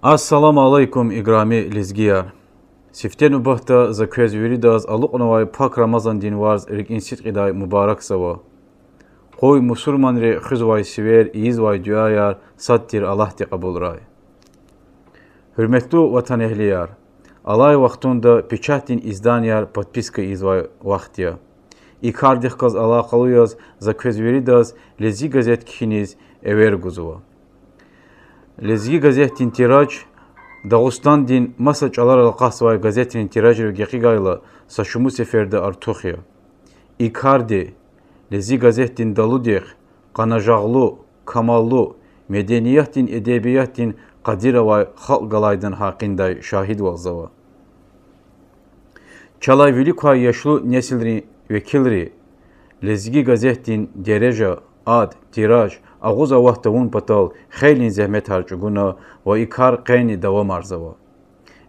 Assalamu alaikum igrami lizgiyar. Siftenu bahta za köz viridaz aluqnavay pak Ramazan din varz rikinsit qiday mübarek sava. Qoy musulman re xizvay siver izvay duayar sattir Allah di qabul ray. Hürmetli vatan ehliyar. Alay vaxtunda pечатин izdaniyar подписка izvay vaxtiya. İkardix qaz alaqalıyaz za köz viridaz lezi gazet kiniz ever guzuva. Lezgi gazetin tiraj Dağıstan din masa çalar alqasvay gazetin tirajı geqigayla saşumu seferde artoxiya. İkardi lezi gazetin daludix qanajağlu kamallu medeniyatin edebiyatin qadiravay xalq galaydan haqinday şahid valzava. Çalay velikay yaşlı nesilri vekilri lezgi gazetin dereja ad tiraj Ağuza vaxtavun patal xeylin zəhmət harcuguna və ikar qeyni davam arzava.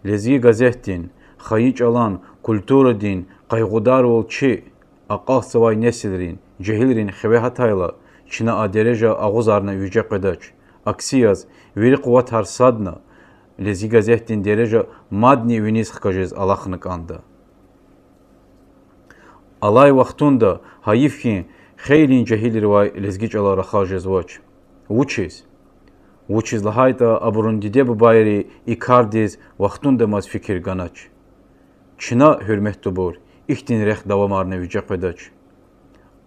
Lezgi gazetin, xayic alan, kultura din, qayğudar ol çi, aqaq savay nesilrin, cehilrin xeve hatayla, çina adereja ağuzarına yüce qedaç. Aksiyaz, veri quvat harsadna, lezgi gazetin dereja madni viniz xkajez alaxnık anda. Alay vaxtunda hayifkin, Xeylin cehil rivay lezgic alara xajez vaç. Vuçiz lahayta aburundide bu bayri ikardiz vaxtunda maz fikir ganaç. Çina hürmet bor, ihtin rex davamarne yüce qedaç.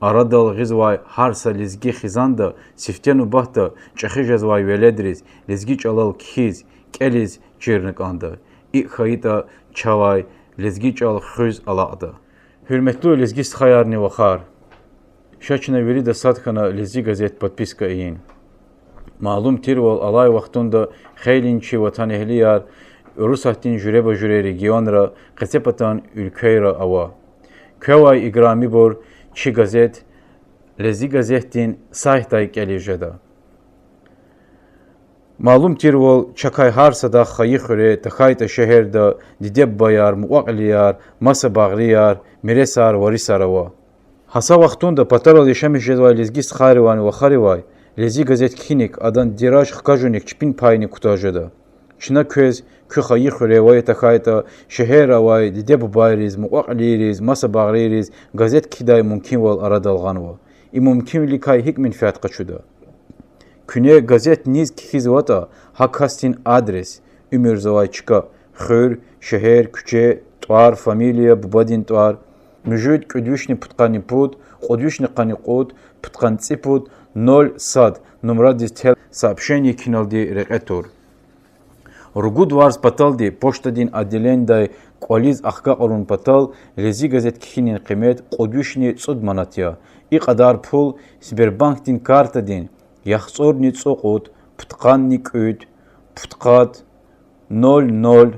Aradal gizvay harsa lezgi xizanda siftenu bahta çaxijez vay veledriz lezgic alal kiz keliz çirnik anda. İkhayita çavay lezgic al xüz alaqda. Hürmetli lezgi xayarni vaxar. Şaçına veri de satkana lezi gazet подписка yin. Malum tirval alay vaxtunda xeylinçi vatan ehliyar Rusahtin jüreba jüre regionra qesepatan ülkeyra ava. Kövay igrami bor çi gazet lezi gazetin sayhtay gelejeda. Malum tirval çakay harsada xayixure takhayta şehirda dideb bayar muaqliyar masa bağriyar miresar varisar ava. Hasa vaxtunda pataral yaşamış jezvay lezgi sxarivani ve xarivay, lezi gazet kinik adan diraj xkajunik çpin payni kutajada. Çina köz, kü xayixure vay takhayta, şehera vay, dide bu bayriz, muaqliriz, masa bağririz, gazet kiday mümkün val aradalğanva. Mümkün likay hikmin fiyat qaçuda. Küne gazet niz kihizvata, hakkastin adres, ümür zavay çıka, xür, şehir, küçe, tuar, familiya, bubadin tuar, Müjüt küdüşni putkani put, kudüşni kani kut, putkan tsiput, 0 sad, numara distel, сообщение киналди рекетор. Ругуд варз паталди, поштадин аделендай, квализ ахка орун патал, лези газет кихинин қимет, кудüşni цуд манатя. И qaдар pul, Sberbanktin kartadin, yaxsorni tsukut, putkanni küt, putkat, 00,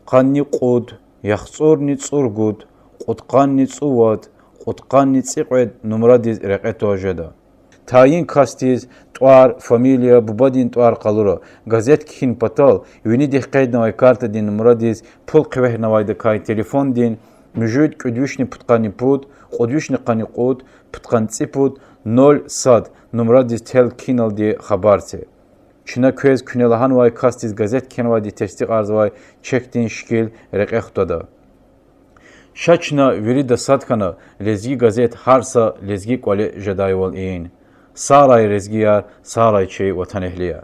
kanni kud, yaxsorni tsurgut, Qutqanni tsuvat, qutqanni tsiqed numradiz reqeto ajada. Tayin kastiz, tuar, familiya, bubadin tuar qalura. Gazet kihin patal, vini dihqayd navay karta din numradiz, pul qiveh navayda kay telefon din, müjüd küdüşni putqanni put, qudüşni qani qut, putqan tsiput, 0 sad, numradiz tel kinal di xabarse. Çina köz künelahan vay kastiz gazet kenvay di testik arzvay, çektin şkil reqeqtada. Şaçna veri de satkana lezgi gazet harsa lezgi kvali jedayval in. Saray rezgiyar, saray çey vatan ehliyar.